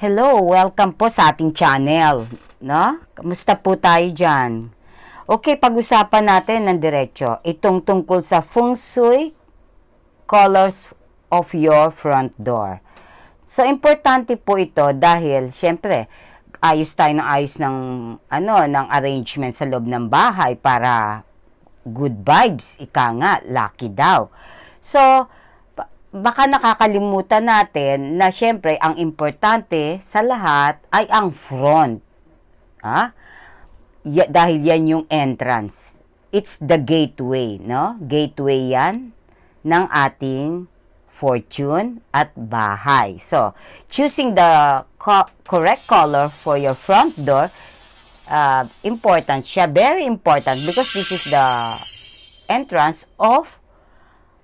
Hello, welcome po sa ating channel, no? Kamusta po tayo dyan? Okay, pag-usapan natin ng diretso itong tungkol sa feng shui colors of your front door. So, importante po ito dahil, syempre, ayos tayo ng ayos ng arrangement sa loob ng bahay para good vibes, ika nga, lucky daw. So, baka nakakalimutan natin na syempre ang importante sa lahat ay ang front. Dahil yan yung entrance. It's the gateway, no? Gateway yan ng ating fortune at bahay. So, choosing the correct color for your front door, important siya, very important because this is the entrance of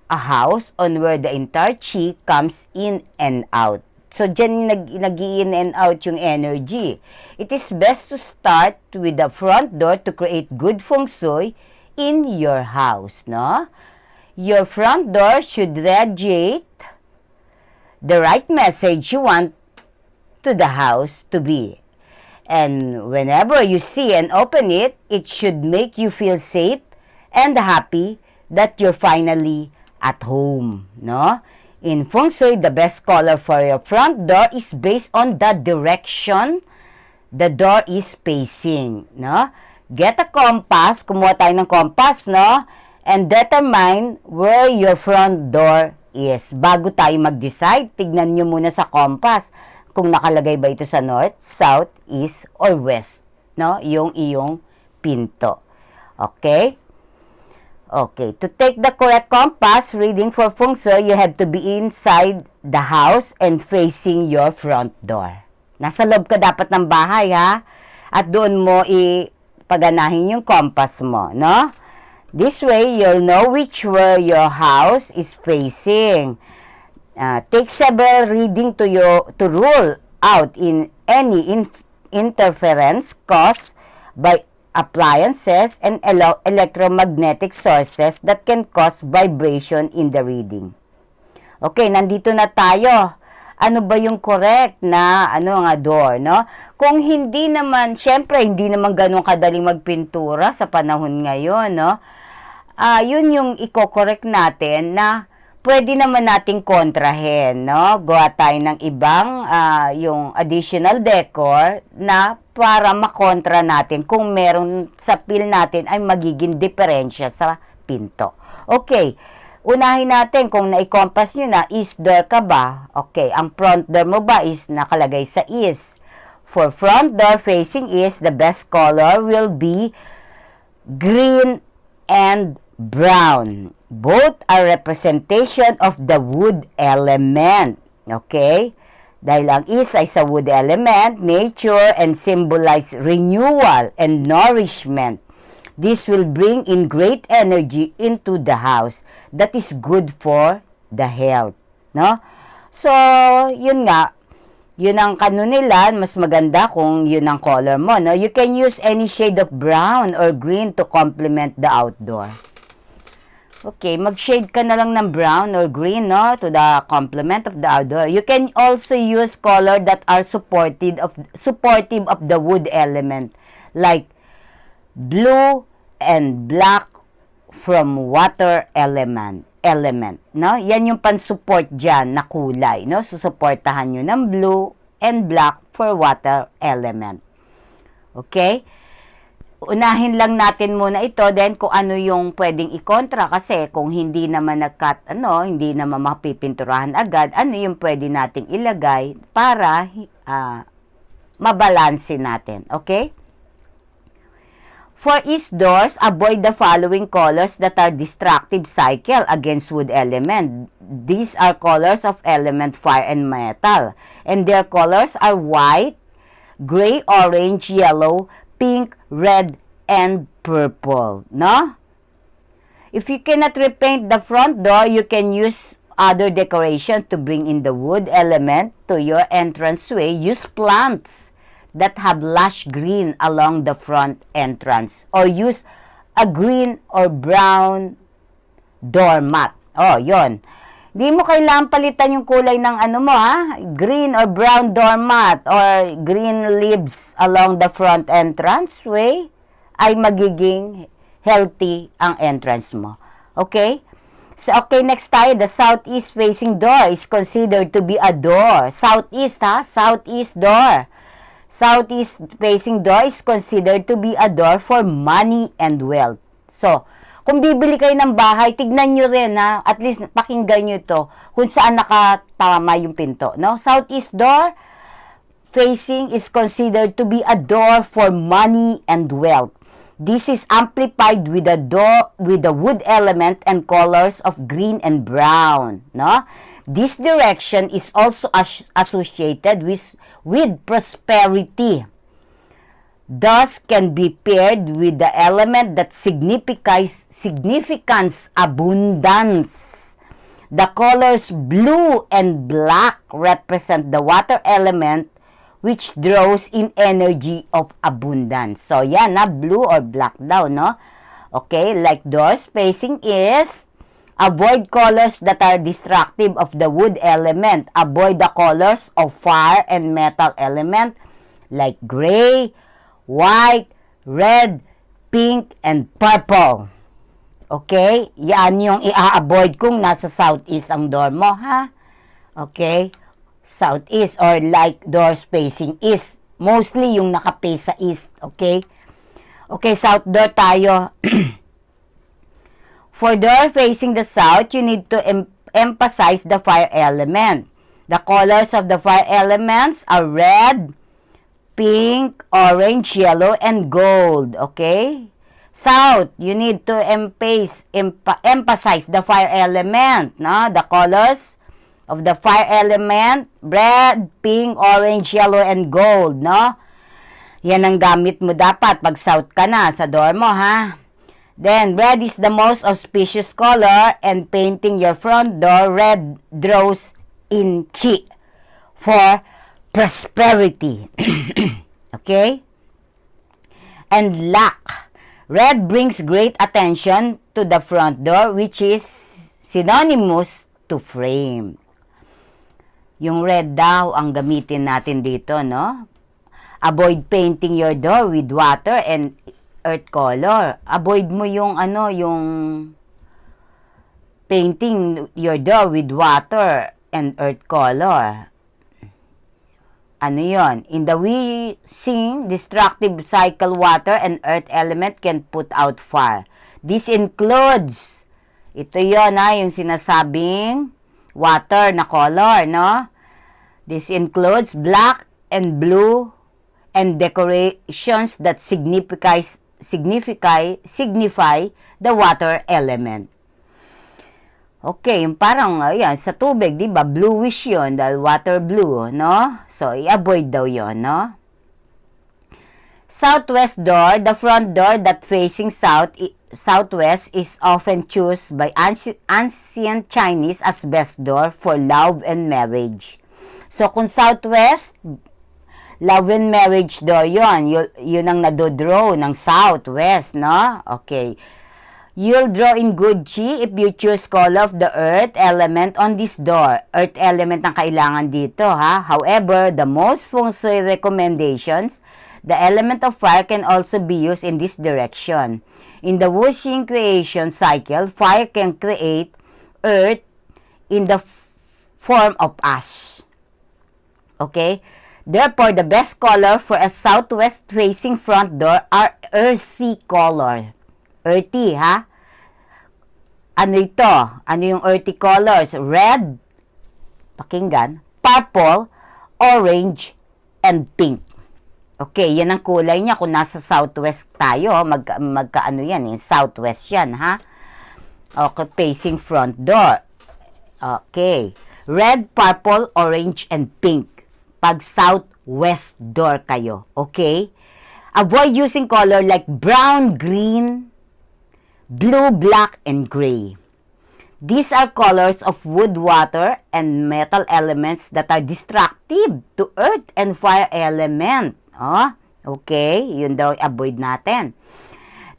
a house on where the entire chi comes in and out. So, dyan nag-in and out yung energy. It is best to start with the front door to create good feng shui in your house, no? Your front door should radiate the right message you want to the house to be. And whenever you see and open it, it should make you feel safe and happy that you're finally at home, no? In feng shui, the best color for your front door is based on the direction the door is facing, no? Get a compass, kumuha tayo ng compass, no? And determine where your front door is. Bago tayo mag-decide, tignan nyo muna sa compass kung nakalagay ba ito sa north, south, east, or west, no? Yung iyong pinto. Okay? Okay, to take the correct compass reading for feng shui, you have to be inside the house and facing your front door. Nasa loob ka dapat ng bahay, ha? At doon mo ipaganahin yung compass mo, no? This way, you'll know which way your house is facing. Take several reading to rule out in any interference caused by appliances and electromagnetic sources that can cause vibration in the reading. Okay, nandito na tayo. Ano ba yung correct na door, no? Kung hindi naman, syempre, hindi naman ganun kadaling magpintura sa panahon ngayon, no? Yun yung i-correct natin na pwede naman nating kontrahin, no? Gawa tayo ng ibang, yung additional decor na para makontra natin kung meron sa feel natin ay magiging diferensya sa pinto. Okay, unahin natin kung na-compass nyo na, east door ka ba? Okay, ang front door mo ba is nakalagay sa east? For front door facing east, the best color will be green and brown. Both are representation of the wood element. Okay? Dahil ang east ay sa wood element, nature, and symbolize renewal and nourishment. This will bring in great energy into the house. That is good for the health. No? So, yun nga. Yun ang nila, mas maganda kung yun ang color mo. No? You can use any shade of brown or green to complement the outdoor. Okay, mag-shade ka na lang ng brown or green, no, to the complement of the outdoor. You can also use color that are supportive of the wood element, like blue and black from water element, no? Yan yung pan-support dyan na kulay, no? Susuportahan nyo ng blue and black for water element. Okay? Unahin lang natin muna ito, then kung ano yung pwedeng i-kontra kasi kung hindi naman hindi naman mapipinturahan agad, ano yung pwede nating ilagay para mabalanse natin, okay? For east doors, avoid the following colors that are destructive cycle against wood element. These are colors of element fire and metal, and their colors are white, gray, orange, yellow, pink, red, and purple, no? If you cannot repaint the front door, you can use other decoration to bring in the wood element to your entranceway. Use plants that have lush green along the front entrance, or use a green or brown doormat. Oh, yon. Di mo kailangan palitan yung kulay ng ano mo, ha? Green or brown doormat or green leaves along the front entrance way ay magiging healthy ang entrance mo. Okay? So, okay, next tayo. The southeast facing door is considered to be a door. Southeast, ha? Southeast door. Southeast facing door is considered to be a door for money and wealth. So, kung bibili kayo ng bahay, tignan nyo rin, ha? At least pakinggan nyo to kung saan nakatama yung pinto. No? Southeast door facing is considered to be a door for money and wealth. This is amplified with the door with the wood element and colors of green and brown. No? This direction is also associated with prosperity. Thus can be paired with the element that significance abundance. The colors blue and black represent the water element which draws in energy of abundance. So yan na, blue or black daw, no? Okay, like door spacing is avoid colors that are destructive of the wood element. Avoid the colors of fire and metal element like gray, white, red, pink, and purple. Okay? Yan yung i-avoid kung nasa southeast ang door mo, ha? Okay? Southeast or like door spacing east. Mostly yung naka-face sa east. Okay? Okay, south door tayo. For door facing the south, you need to emphasize the fire element. The colors of the fire elements are red, pink, orange, yellow, and gold. Okay? South, you need to emphasize the fire element. No? The colors of the fire element, red, pink, orange, yellow, and gold. No? Yan ang gamit mo dapat pag south ka na sa door mo, ha? Then, red is the most auspicious color and painting your front door red draws in chi for prosperity. Okay? And luck. Red brings great attention to the front door, which is synonymous to frame. Yung red daw ang gamitin natin dito, no? Avoid painting your door with water and earth color. Avoid mo yung yung painting your door with water and earth color. Ano yon? In the we sing, destructive cycle water and earth element can put out fire. This includes, ito yon, yung sinasabing water na color, no? This includes black and blue and decorations that signify the water element. Okay, yung parang, ayan, sa tubig, di ba? Bluish yun, dahil water blue, no? So, i-avoid daw yun, no? Southwest door, the front door that facing southwest is often chosen by ancient Chinese as best door for love and marriage. So, kung southwest, love and marriage door yun. Yun ang nadodraw ng southwest, no? Okay. You'll draw in good chi if you choose color of the earth element on this door. Earth element ang kailangan dito, ha? However, the most feng shui recommendations, the element of fire can also be used in this direction. In the Wuxing creation cycle, fire can create earth in the form of ash. Okay? Therefore, the best color for a southwest facing front door are earthy color. Earthy, ha? Ano ito? Ano yung earthy colors? Red, pakinggan, purple, orange, and pink. Okay, yan ang kulay niya kung nasa southwest tayo. Magkaano yan eh? Southwest yan, ha? Okay, facing front door. Okay. Red, purple, orange, and pink. Pag southwest door kayo. Okay? Avoid using color like brown, green, blue, black, and gray. These are colors of wood, water, and metal elements that are destructive to earth and fire element. Okay, yun daw avoid natin.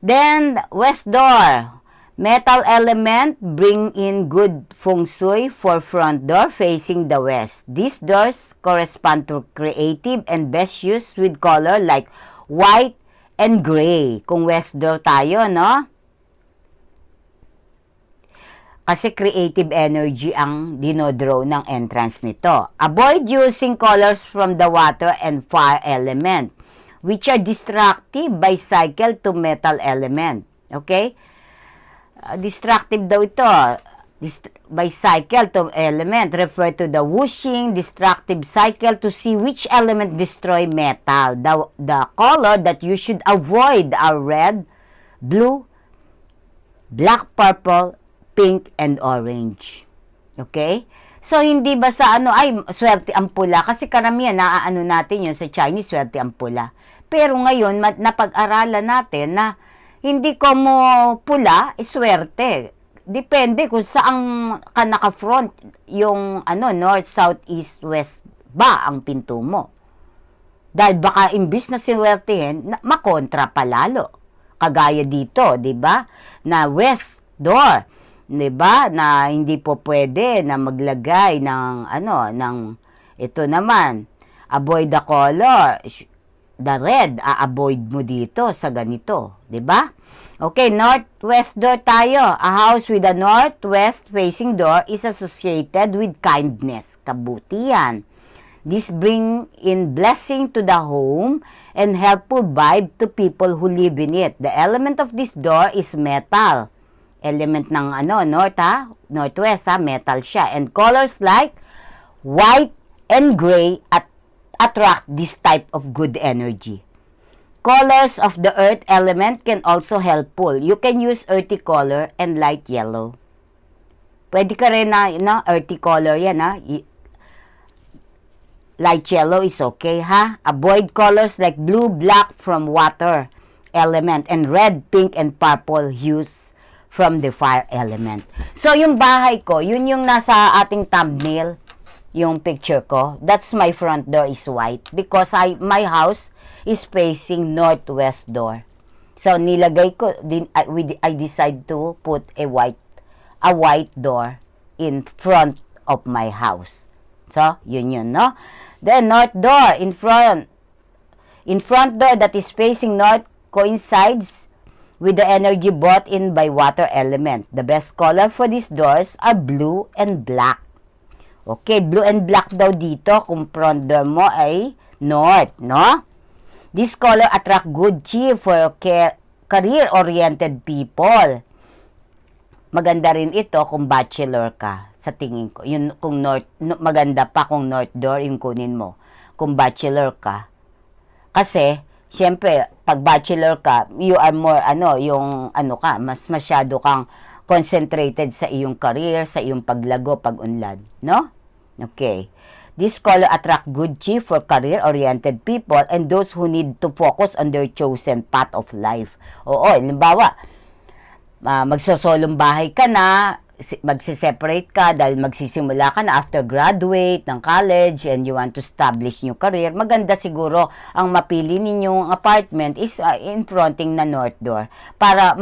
Then, west door. Metal element bring in good feng shui for front door facing the west. These doors correspond to creative and best used with color like white and gray. Kung west door tayo, no? Kasi creative energy ang dinodraw ng entrance nito. Avoid using colors from the water and fire element, which are destructive by cycle to metal element. Okay? Destructive daw ito. By cycle to element, refer to the whooshing destructive cycle to see which element destroy metal. The color that you should avoid are red, blue, black, purple, pink, and orange. Okay? So, hindi ba sa ay, swerte ang pula. Kasi karamihan, naaano natin yun sa Chinese, swerte ang pula. Pero ngayon, napag-aralan natin na hindi ko mo pula, swerte. Depende kung saan ka naka-front, yung north, south, east, west ba ang pinto mo. Dahil baka imbis na siwertehin, makontra pa lalo. Kagaya dito, 'di ba? Na west door, 'di ba? Na hindi po pwede na maglagay ng ng ito naman. Avoid the color. The red, avoid mo dito sa ganito, 'di ba? Okay, northwest door tayo. A house with a northwest facing door is associated with kindness, kabutihan. This bring in blessing to the home and helpful vibe to people who live in it. The element of this door is metal. Element ng northwest metal siya. And colors like white and gray attract this type of good energy. Colors of the earth element can also helpful. You can use earthy color and light yellow. Pwede ka rin na earthy color yan light yellow is okay ha. Avoid colors like blue, black from water element and red, pink, and purple hues from the fire element. So yung bahay ko, yun yung nasa ating thumbnail. Yung picture ko, that's my front door is white because my house is facing northwest door. So nilagay ko I decide to put a white door in front of my house. So yun no. Then north door in front door that is facing north coincides with the energy brought in by water element. The best color for these doors are blue and black. Okay, blue and black daw dito kung front door mo ay north, no? This color attract good chi for career-oriented people. Maganda rin ito kung bachelor ka, sa tingin ko. Yun, kung north, maganda pa kung north door yung kunin mo. Kung bachelor ka. Kasi, syempre, pag bachelor ka, you are more, mas masyado kang concentrated sa iyong career, sa iyong paglago, pag-unlad. No? Okay. This color attract good chi for career-oriented people and those who need to focus on their chosen path of life. Oo, halimbawa, magsosolong bahay ka na, magsiseparate ka dahil magsisimula ka na after graduate ng college and you want to establish new career, maganda siguro ang mapili ninyong apartment is in fronting na north door para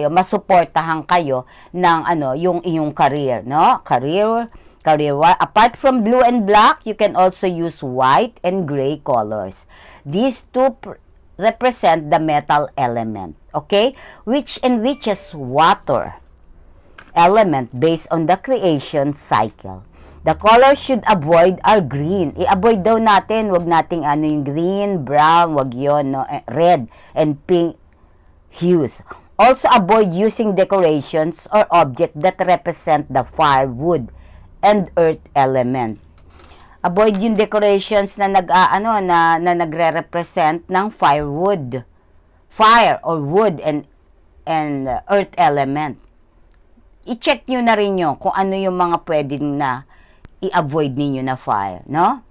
masuportahan kayo ng yung iyong career, no? Career. Apart from blue and black, you can also use white and gray colors. These two represent the metal element, okay, which enriches water element based on the creation cycle. The colors should avoid are green. I-avoid daw natin, wag nating yung green, brown, wag yon, no? Red and pink hues. Also avoid using decorations or objects that represent the fire, wood, and earth element. Avoid yung decorations na nagre-represent ng firewood, fire or wood and earth element. I-check nyo na rin yun kung ano yung mga pwedeng na i-avoid ninyo na fire, no?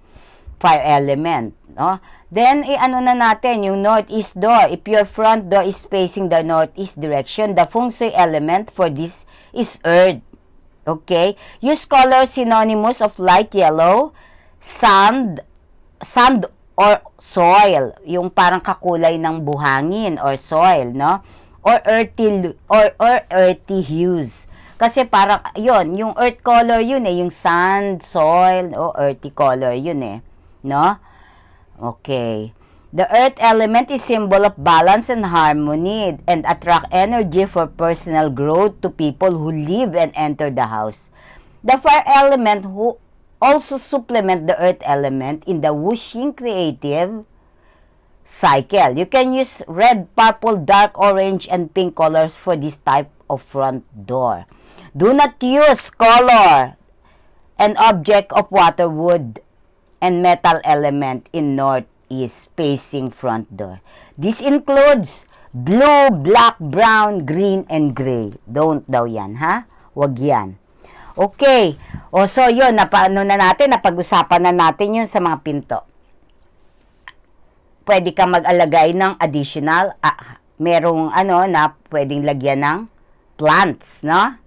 Fire element, no? Then, na natin yung northeast door. If your front door is facing the northeast direction, the feng shui element for this is earth. Okay? Use color synonymous of light yellow, sand or soil. Yung parang kakulay ng buhangin or soil, no? or earthy hues. Kasi parang, yon yung earth color yun eh, yung sand, soil, o earthy color yun eh. No? Okay. The earth element is symbol of balance and harmony and attract energy for personal growth to people who live and enter the house. The fire element who also supplement the earth element in the whooshing creative cycle. You can use red, purple, dark orange, and pink colors for this type of front door. Do not use color and object of water, wood, and metal element in northeast facing front door. This includes blue, black, brown, green, and gray. Don't daw yan, ha? Wag yan. Okay. O so yun, napag-usapan na natin yun sa mga pinto. Pwede ka mag-alagay ng additional, merong na pwedeng lagyan ng plants, no?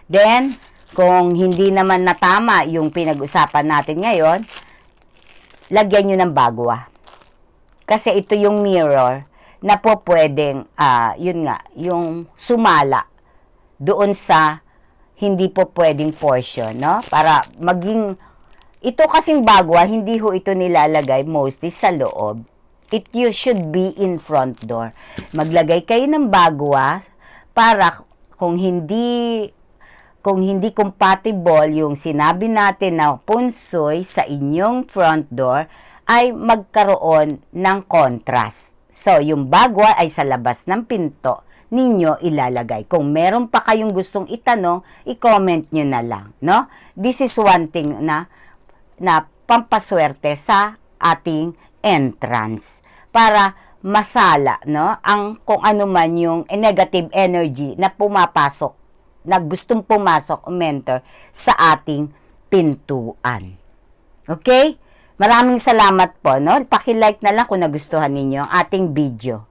Then, kung hindi naman natama yung pinag-usapan natin ngayon, lagyan nyo ng bagwa. Kasi ito yung mirror na po pwedeng, yun nga, yung sumala doon sa hindi po pwedeng portion, no? Para maging, ito kasing bagwa, hindi ho ito nilalagay mostly sa loob. You should be in front door. Maglagay kayo ng bagwa para kung hindi compatible yung sinabi natin na punsoy sa inyong front door, ay magkaroon ng contrast. So, yung bagwa ay sa labas ng pinto ninyo ilalagay. Kung meron pa kayong gustong itanong, i-comment nyo na lang, no? This is one thing na pampaswerte sa ating entrance para masala, no? Ang kung ano man yung negative energy na pumapasok, na gustong pumasok o mentor sa ating pintuan. Okay? Maraming salamat po, no? Paki-like na lang kung nagustuhan ninyo ang ating video.